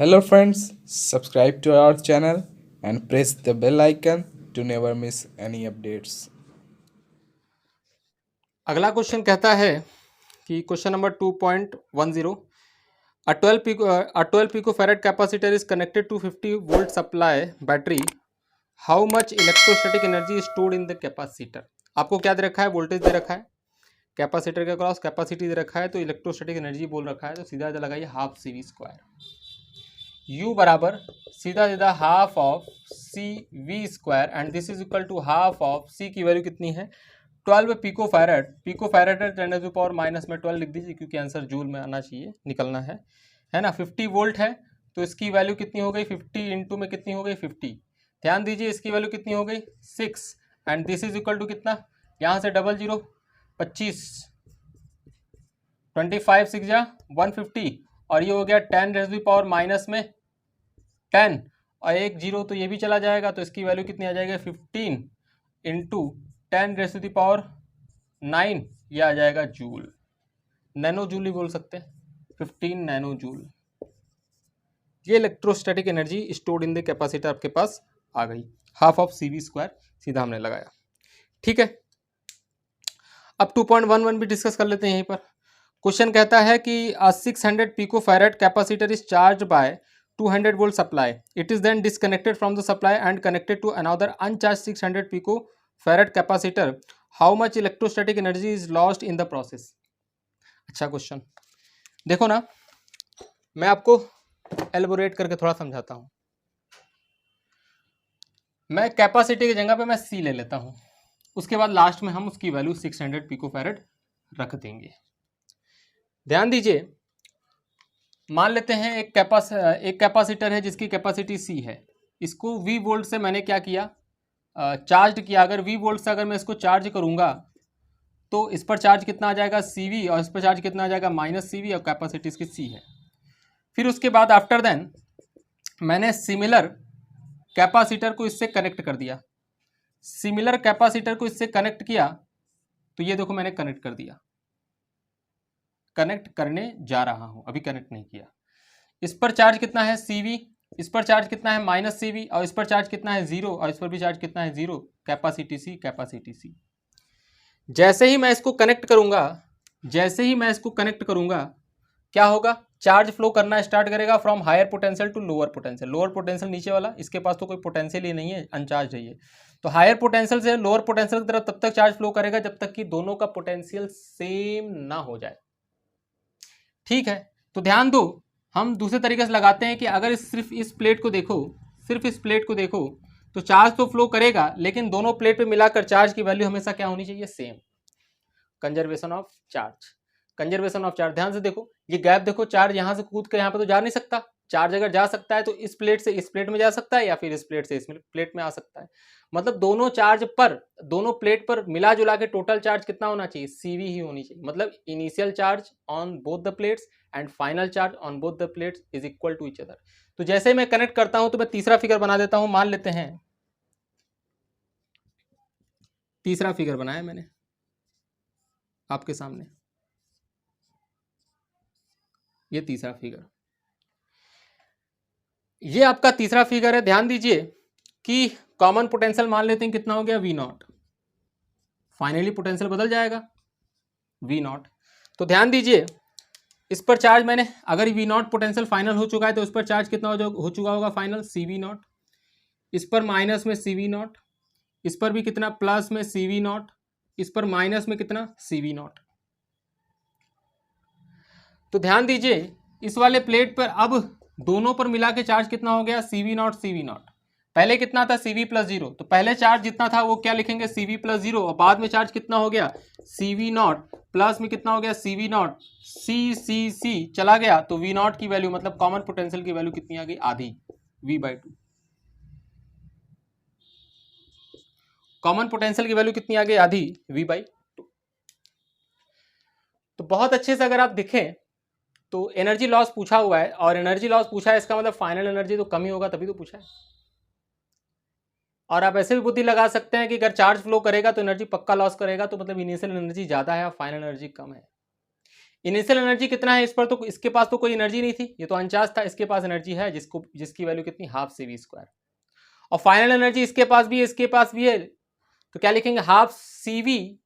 Hello friends, subscribe to our channel and press the bell icon to never miss any updates. अगला question कहता है कि question number 2.10 a 12 picofarad capacitor is connected to 50 volt supply battery. How much electrostatic energy is stored in the capacitor? आपको क्या दे रखा है? Voltage दे रखा है, कैपेसिटर के अक्रॉस कैपेसिटी दे रखा है, तो इलेक्ट्रोस्टैटिक एनर्जी बोल रखा है, तो सीधा लगाइए half C V square. U बराबर सीधा सीधा half of C V square and this is equal to half of C की वैल्यू कितनी है 12 पिको फैरड। पिको फैरड है 10 टू पावर माइनस में 12 लिख दीजिए क्योंकि आंसर जूल में आना चाहिए, निकलना है ना। 50 वोल्ट है तो इसकी वैल्यू कितनी हो गई 50 इंटू में कितनी हो गई 50। ध्यान दीजिए इसकी वैल्यू कितनी हो गई 6 and this is equal to कितना, यहाँ से डबल जीरो 25 25 6 जा 150 और ये हो गया 10 रेज़ टू पावर माइनस में 10 और एक जीरो तो ये भी चला जाएगा, तो इसकी वैल्यू कितनी आ जाएगी 15 इंटू 10 रेज़ टू पावर 9, ये आ जाएगा जूल, नैनो जूल ही बोल सकते हैं, 15 नैनो जूल। ये electrostatic energy stored in the capacitor आपके पास आ गई, half of C V square सीधा हमने लगाया। ठीक है, अब 2.11 भी डिस्कस कर लेते हैं यहीं पर। क्वेश्चन कहता है कि 600 pico farad capacitor is charged by 200 volt supply, it is then disconnected from the supply and connected to another uncharged 600 pico farad capacitor, how much electrostatic energy is lost in the process. अच्छा question, देखो ना मैं आपको एलबोरेट करके थोड़ा समझाता हूं। मैं कैपेसिटी की जगह पे मैं सी ले लेता हूं, उसके बाद लास्ट में हम उसकी वैल्यू 600 पिको फैरेड रख देंगे। ध्यान दीजिए, मान लेते हैं एक कैपेसिटर है जिसकी कैपेसिटी सी है, इसको वी वोल्ट से मैंने क्या किया, चार्ज किया। अगर वी वोल्ट से अगर मैं इसको चार्ज करूंगा तो इस पर चार्ज कितना आ जाएगा सी वी और इस पर चार्ज कितना आ जाएगा माइनस सी वी और कैपेसिटी इसकी सी है। फिर उसके बाद आफ्टर देन मैंने सिमिलर कैपेसिटर को इससे कनेक्ट कर दिया, सिमिलर कैपेसिटर को इससे कनेक्ट किया तो ये देखो मैंने कनेक्ट कर दिया, कनेक्ट करने जा रहा हूं, अभी कनेक्ट नहीं किया। इस पर चार्ज कितना है CV, इस पर चार्ज कितना है माइनस CV और इस पर चार्ज कितना है जीरो और इस पर भी चार्ज कितना है zero, capacity C capacity C। जैसे ही मैं इसको कनेक्ट करूंगा, जैसे ही मैं इसको कनेक्ट करूंगा क्या होगा, चार्ज फ्लो करना स्टार्ट करेगा from higher potential to lower potential. Lower potential नीचे वाला, इसके पास तो कोई पोटेंशियल ही नहीं है, अनचार्ज है ये, तो हायर पोटेंशियल से लोअर पोटेंशियल की तरफ तब तक चार्ज फ्लो करेगा जब तक कि दोनों का पोटेंशियल सेम ना हो जाए। ठीक है, तो ध्यान दो, हम दूसरे तरीके से लगाते हैं कि अगर सिर्फ इस प्लेट को देखो, सिर्फ इस प्लेट को देखो तो चार्ज तो फ्लो करेगा लेकिन दोनों प्लेट पे मिलाकर चार्ज की वैल्यू हमेशा क्या होनी चाहिए, same. Conservation of charge, conservation of charge. ध्यान से देखो ये गैप देखो, चार्ज यहां से कूद कर यहां पे तो जा नहीं सकता, चार्ज अगर जा सकता है तो इस प्लेट से इस प्लेट में जा सकता है या फिर इस प्लेट से इस प्लेट में आ सकता है। मतलब दोनों चार्ज पर, दोनों प्लेट पर मिला जुला के टोटल चार्ज कितना होना चाहिए, सीवी ही होनी चाहिए। मतलब initial charge on both the plates and final charge on both the plates is equal to each other. तो जैसे मैं कनेक्ट करता हूं तो मैं तीसरा फिगर बना देता हूं, मान लेते हैं तीसरा फिगर बनाया मैंने आपके सामने, ये तीसरा फिगर, ये आपका तीसरा फिगर है। ध्यान दीजिए कि कॉमन पोटेंशियल मान लेते हैं कितना हो गया, वी नॉट, फाइनली पोटेंशियल बदल जाएगा वी नॉट। तो ध्यान दीजिए इस पर चार्ज मैंने, अगर वी नॉट पोटेंशियल फाइनल हो चुका है तो उस पर चार्ज कितना हो चुका होगा फाइनल, सी वी नॉट। इस पर माइनस में सी वी नॉट, इस पर भी कितना प्लस में सी वी नॉट, इस पर माइनस में कितना सी वी नॉट। तो ध्यान दीजिए इस वाले प्लेट पर अब दोनों पर मिला के चार्ज कितना हो गया, C V naught C V naught. पहले कितना था सी वी प्लस जीरो, तो पहले चार्ज जितना था वो क्या लिखेंगे सी वी प्लस जीरो, और बाद में चार्ज कितना हो गया सी वी नॉट, प्लस में कितना हो गया सी वी नॉट, सी चला गया तो वी नॉट की वैल्यू मतलब कॉमन पोटेंशियल की वैल्यू कितनी आ गई, आधी, V/2। कॉमन पोटेंशियल की वैल्यू कितनी आ गई, आधी, V/2। तो बहुत अच्छे से अगर आप दिखें तो एनर्जी लॉस पूछा हुआ है, और एनर्जी लॉस पूछा है इसका मतलब फाइनल एनर्जी तो कम ही होगा तभी तो पूछा है। और आप ऐसे भी बुद्धि लगा सकते हैं कि अगर चार्ज फ्लो करेगा तो एनर्जी पक्का लॉस करेगा, तो मतलब इनिशियल एनर्जी ज़्यादा है और फाइनल एनर्जी कम है। इनिशियल एनर्जी कितना है इस पर, तो इसके पास तो कोई एनर्जी नहीं थी, ये तो अनचार्ज था, इसके पास एनर्जी है जिसकी वैल्यू कितनी, हाफ CV स्क्वायर। और फाइनल एनर्जी इसके पास भी है, इसके पास भी है, तो क्या लिखेंगे, हाफ CV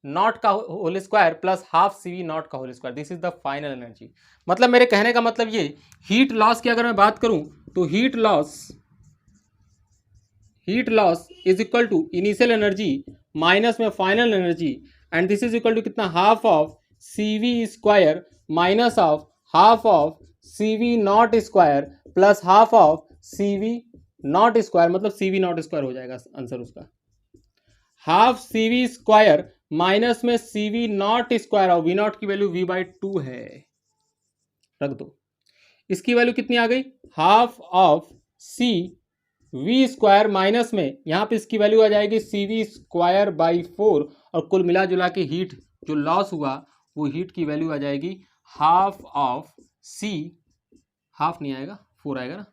नॉट का whole square plus half CV naught का whole square, this is the final energy. मतलब मेरे कहने का मतलब ये, हीट लॉस की अगर मैं बात करूं तो heat loss is equal to initial energy minus में final energy, and this is equal to कितना, half of CV square minus of half of CV naught square plus half of CV naught square, मतलब CV naught square हो जाएगा answer उसका। Half CV square minus में CV naught square, और V naught की value V/2 है, रख दो। इसकी वैल्यू कितनी आ गई, half of CV square minus में यहां पे इसकी वैल्यू आ जाएगी CV स्क्वायर बाई 4, और कुल मिला जुला के हीट जो लॉस हुआ वो हीट की वैल्यू आ जाएगी हाफ ऑफ हाफ नहीं आएगा, 4 आएगा ना,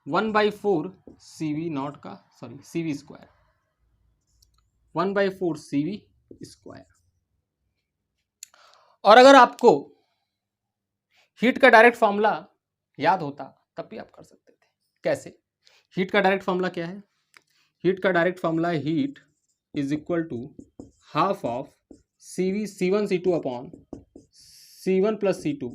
1/4 CV नॉट का, sorry CV square, 1/4 CV square. और अगर आपको हीट का डायरेक्ट फॉर्मूला याद होता तब भी आप कर सकते थे। कैसे? हीट का डायरेक्ट फॉर्मूला क्या है? हीट का डायरेक्ट फॉर्मूला है, heat is equal to half of C1 C2 upon C1 plus C2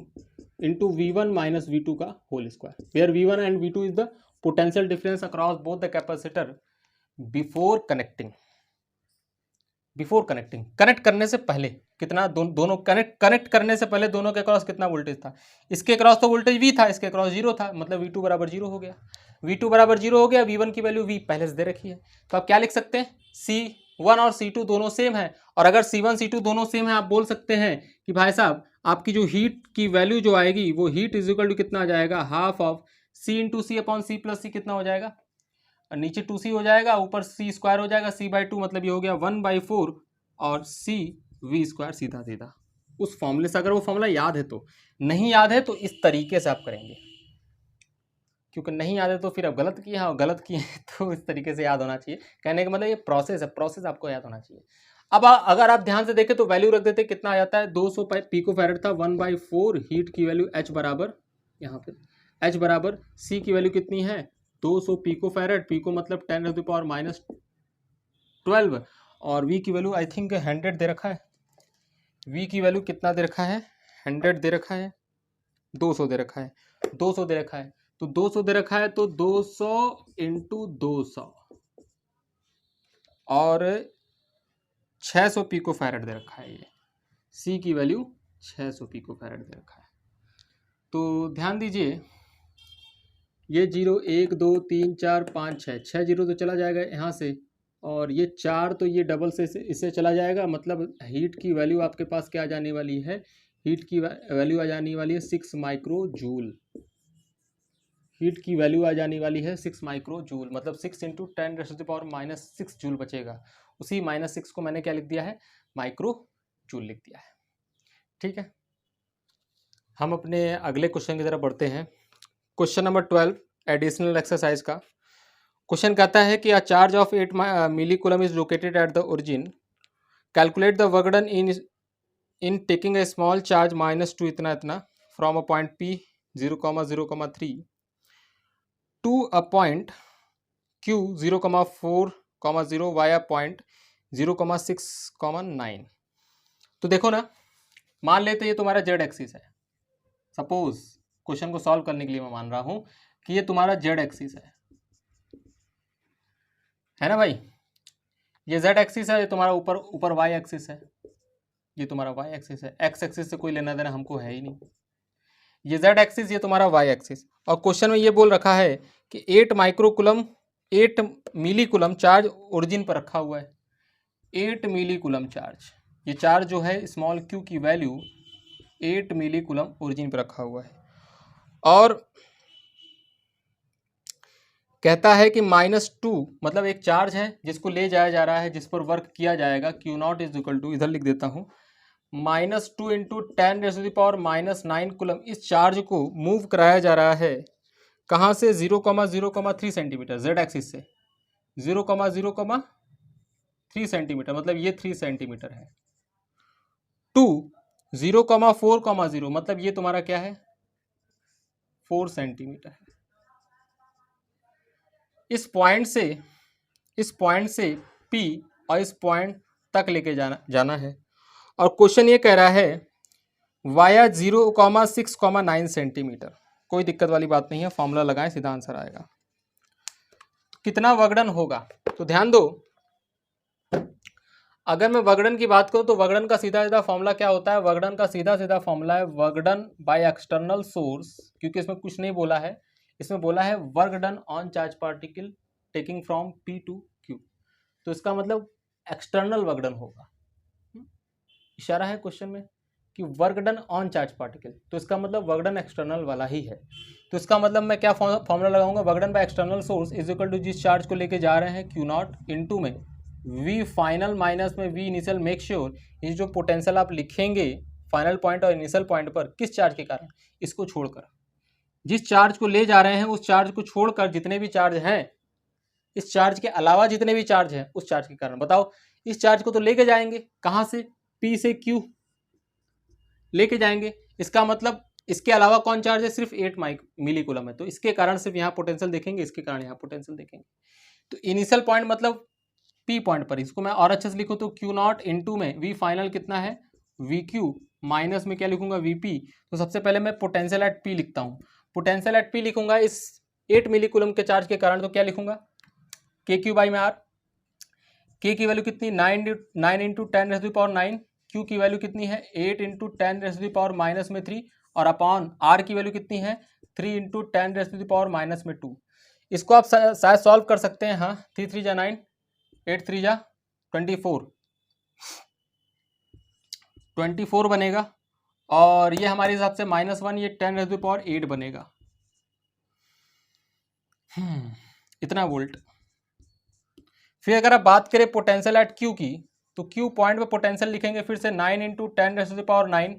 into V1 minus V2 का whole square, where V1 and V2 is the potential difference across both the capacitor before connecting. Connect करने से पहले कितना, दोनों connect करने से पहले दोनों के क्रॉस कितना वोल्टेज था, इसके क्रॉस तो वोल्टेज V था, इसके क्रॉस 0 था, मतलब V2 बराबर 0 हो गया, V2 बराबर 0 हो गया, V1 की वैल्यू V पहले से दे रखी है, तो आप क्या लिख सकते हैं, C1 और C2 दोनों सेम है, और अगर C1 C2 दोनों सेम है, आप बोल सकते हैं कि भाई साहब आपकी जो हीट की वैल्यू जो आएगी वो हीट इज इक्वल टू कितना आ जाएगा, half of C into C upon C plus C कितना हो जाएगा, नीचे 2C हो जाएगा, ऊपर C स्क्वायर हो जाएगा, C/2 मतलब ये हो गया 1/4 और CV स्क्वायर, सीधा सीधा उस फॉर्मूले से। अगर वो फॉर्मूला याद है तो, नहीं याद है तो इस तरीके से आप करेंगे, क्योंकि नहीं याद है तो फिर आप गलत किए हैं, और गलत किए तो इस तरीके से याद होना चाहिए। कहने का मतलब ये प्रोसेस है, प्रोसेस आपको याद होना चाहिए। अब अगर आप ध्यान से देखें तो वैल्यू रख देते, कितना आ जाता है, 200 पिकोफैरेड था, 1/4 हीट की वैल्यू H बराबर, यहाँ पे H बराबर C की वैल्यू कितनी है, 200 पिकोफैरेड, पिको मतलब 10⁻⁻12, और V की वैल्यू आई थिंक 100 दे रखा है, V की वैल्यू कितना दे रखा है, 100 दे रखा है, 200 दे रखा है, 200 दे रखा है, तो 200 दे रखा है, तो 200 इंटू 200 और 600 पिकोफैरेड दे रखा है, ये C की वैल्यू 600 पिकोफैरेड दे रखा है। तो ध्यान दीजिए, ये 0 1 2 3 4 5 6 जीरो तो चला जाएगा यहाँ से, और ये 4 तो ये डबल से इससे चला जाएगा, मतलब हीट की वैल्यू आपके पास क्या आ जाने वाली है, हीट की वैल्यू आ जाने वाली है 6 माइक्रो जूल, हीट की वैल्यू आ जाने वाली है 6 माइक्रो जूल, मतलब 6 इंटू 10⁻⁻6 जूल बचेगा, उसी -6 को मैंने क्या लिख दिया है, माइक्रो जूल लिख दिया है। ठीक है, हम अपने अगले क्वेश्चन की तरफ बढ़ते हैं। क्वेश्चन नंबर 12 एडिशनल एक्सरसाइज का क्वेश्चन कहता है कि a charge of 8 milli coulomb is located at the origin, calculate the work done in taking a small charge -2 इतना इतना from a point P 0,0,3 to a point Q 0,4,0 via point 0,6,9। तो देखो ना, मान लेते ये तुम्हारा जेड एक्सिस है, सपोज क्वेश्चन को सॉल्व करने के लिए मैं मान रहा हूं कि ये तुम्हारा जेड एक्सिस है ना भाई, ये जेड एक्सिस है, ये तुम्हारा ऊपर वाई एक्सिस है, ये तुम्हारा वाई एक्सिस है, एक्स एक्सिस से कोई लेना देना हमको है ही नहीं, ये जेड एक्सिस, ये तुम्हारा वाई एक्सिस, और क्वेश्चन में ये बोल रखा है कि 8 मिली कूलम चार्ज ओरिजिन पर रखा हुआ है, 8 मिली कूलम चार्ज, ये चार्ज जो है स्मॉल क्यू की वैल्यू 8 मिली कूलम ओरिजिन पर रखा हुआ है, और कहता है कि -2 मतलब एक चार्ज है जिसको ले जाया जा रहा है, जिस पर वर्क किया जाएगा, Q0 इज इक्वल टू, इधर लिख देता हूँ, -2 इंटू 10⁻⁻9 कूलम, इस चार्ज को मूव कराया जा रहा है, कहाँ से, 0,0,3 सेंटीमीटर, जेड एक्सिस से 0,0,3 सेंटीमीटर, मतलब ये 3 सेंटीमीटर है, टू 0,4,0 मतलब ये तुम्हारा क्या है 4 सेंटीमीटर है। इस पॉइंट से P और इस पॉइंट तक लेके जाना है और क्वेश्चन ये कह रहा है वाया 0,6,9 सेंटीमीटर। कोई दिक्कत वाली बात नहीं है, फॉर्मूला लगाएं सीधा आंसर आएगा। कितना वगड़न होगा, तो ध्यान दो, अगर मैं वगड़न की बात करूं तो वगड़न का सीधा सीधा फॉर्मूला क्या होता है, वगड़न का सीधा सीधा फॉर्मूला है वगड़न बाय एक्सटर्नल सोर्स, क्योंकि इसमें कुछ नहीं बोला है, इसमें बोला है work done on charge particle taking from P to Q, तो इसका मतलब एक्सटर्नल वर्क डन होगा। इशारा है क्वेश्चन में कि work done on charge particle, तो इसका मतलब वर्क डन एक्सटर्नल वाला ही है। तो इसका मतलब मैं क्या फॉर्मूला लगाऊंगा, work done by external source is equal to जिस चार्ज को लेके जा रहे हैं Q0 इनटू में V फाइनल माइनस में V इनिशियल। मेक श्योर ये जो पोटेंशियल आप लिखेंगे फाइनल पॉइंट और इनिशियल पॉइंट पर किस चार्ज के कारण, इसको छोड़कर, जिस चार्ज को ले जा रहे हैं उस चार्ज को छोड़कर जितने भी चार्ज हैं, इस चार्ज के अलावा जितने भी चार्ज हैं उस चार्ज के कारण। बताओ इस चार्ज को तो लेके जाएंगे कहाँ से, P से Q लेके जाएंगे, इसका मतलब इसके अलावा कौन चार्ज है, सिर्फ 8 मिली कूलम है, तो इसके कारण सिर्फ यहाँ पोटेंशियल देखेंगे, इसके कारण यहाँ पोटेंशियल देखेंगे। तो इनिशियल पॉइंट मतलब P पॉइंट पर, इसको मैं और अच्छे से लिखूँ तो Q0 इनटू में V फाइनल कितना है VQ माइनस में क्या लिखूंगा VP। तो सबसे पहले मैं पोटेंशियल एट P लिखता हूँ, पोटेंशियल एट P लिखूंगा इस 8 मिली कूलम के चार्ज के कारण, तो क्या लिखूंगा KQ बाई में R। K की वैल्यू कितनी 9 into 10 raise to the power 9, Q की वैल्यू कितनी है 8 into 10 raise to the power minus में 3 और अपॉन R की वैल्यू कितनी है 3 into 10 raise to the power minus में 2। इसको आप शायद सॉल्व कर सकते हैं, हाँ 3 3 जा 9, 8 3 जा 24 बनेगा और ये हमारे हिसाब से -1, ये 10 रेज़ टू द पावर 8 बनेगा, इतना वोल्ट। फिर अगर आप बात करें पोटेंशियल एट Q की, तो Q पॉइंट पे पोटेंशियल लिखेंगे फिर से 9 into 10 raise to the power 9,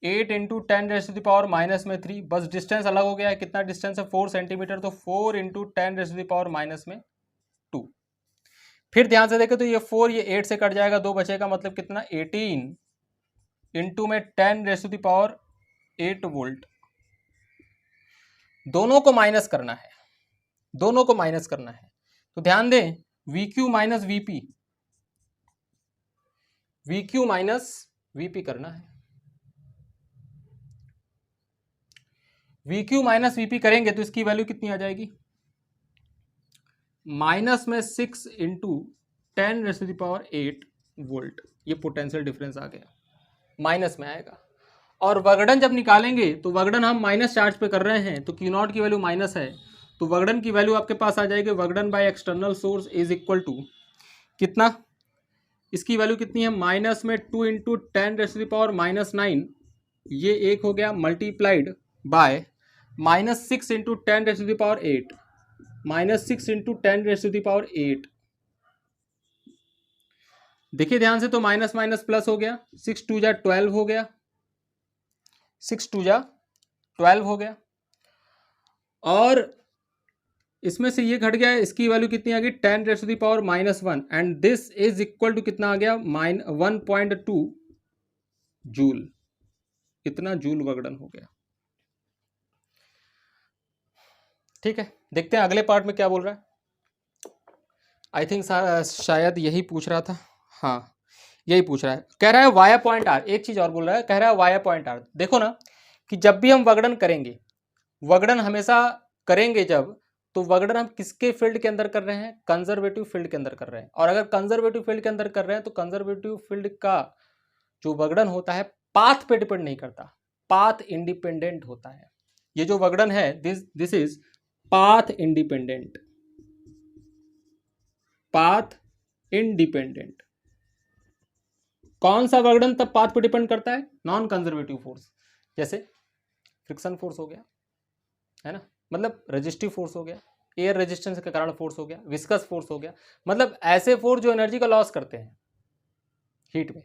8 into 10 raise to the power minus में 3, बस डिस्टेंस अलग हो गया है, कितना डिस्टेंस है 4 सेंटीमीटर, तो 4 into 10 raise to the power minus में 2। फिर ध्यान से देखें तो ये 4 ये 8 से कट जाएगा, 2 बचेगा, मतलब कितना 18 इंटू में 10 raise to the power 8 volt. दोनों को माइनस करना है, दोनों को माइनस करना है, तो ध्यान दें VQ minus VP, VQ minus VP करना है। VQ माइनस VP करेंगे तो इसकी वैल्यू कितनी आ जाएगी, माइनस में 6 into 10 raise to the power 8 volt. ये पोटेंशियल डिफरेंस आ गया, माइनस में आएगा। और वगड़न जब निकालेंगे तो वगड़न हम माइनस चार्ज पे कर रहे हैं, तो Q0 की वैल्यू माइनस है, तो वगड़न की वैल्यू आपके पास आ जाएगी work done by external source is equal to कितना, इसकी वैल्यू कितनी है माइनस में 2 into 10 raise to the power minus 9, ये एक हो गया, multiplied by minus 6 into 10 raise to the power 8, minus 6 into 10 raise to the power 8। देखिए ध्यान से, तो माइनस माइनस प्लस हो गया, 6 2 जा 12 हो गया, 6 2 जा 12 हो गया, और इसमें से ये घट गया, इसकी वैल्यू कितनी आ गई 10 raise to the power minus 1, and this is equal to कितना आ गया 1.2 जूल, इतना जूल वगड़न हो गया। ठीक है, देखते हैं अगले पार्ट में क्या बोल रहा है। आई थिंक शायद यही पूछ रहा था, हाँ यही पूछ रहा है, कह रहा है वाया पॉइंट आर, एक चीज और बोल रहा है, कह रहा है वाया पॉइंट आर। देखो ना कि जब भी हम वगड़न करेंगे, वगड़न हमेशा करेंगे जब, तो वगड़न हम किसके फील्ड के अंदर कर रहे हैं, कंजर्वेटिव फील्ड के अंदर कर रहे हैं। और अगर कंजर्वेटिव फील्ड के अंदर कर रहे हैं तो कंजर्वेटिव फील्ड का जो वगड़न होता है पाथ पे डिपेंड नहीं करता, पाथ इंडिपेंडेंट होता है। ये जो वगड़न है this is path independent, path independent. कौन सा वगड़न तब पाथ पे डिपेंड करता है, नॉन कंजर्वेटिव फोर्स, जैसे फ्रिक्शन फोर्स हो गया, है ना, मतलब रेजिस्टिव फोर्स हो गया, एयर रेजिस्टेंस के कारण फोर्स हो गया, विस्कस फोर्स हो गया, मतलब ऐसे फोर्स जो एनर्जी का लॉस करते हैं हीट में,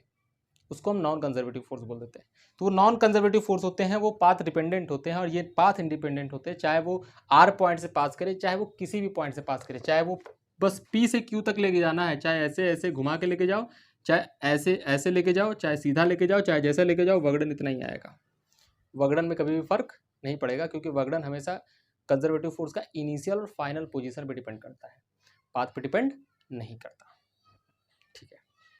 उसको हम नॉन कंजर्वेटिव फोर्स बोल देते हैं। तो वो नॉन कंजर्वेटिव फोर्स होते हैं, वो पाथ डिपेंडेंट होते हैं, और ये पाथ इंडिपेंडेंट होते हैं, चाहे वो आर पॉइंट से पास करे, चाहे वो किसी भी पॉइंट से पास करे, चाहे वो बस P से Q तक लेके जाना है, चाहे ऐसे ऐसे घुमा के लेके जाओ, चाहे ऐसे ऐसे लेके जाओ, चाहे सीधा लेके जाओ, चाहे जैसा लेके जाओ, वगड़न इतना ही आएगा। वगड़न में कभी भी फर्क नहीं पड़ेगा, क्योंकि वगड़न हमेशा कंजर्वेटिव फोर्स का इनिशियल और फाइनल पोजीशन पे डिपेंड करता है, पाथ पे डिपेंड नहीं करता।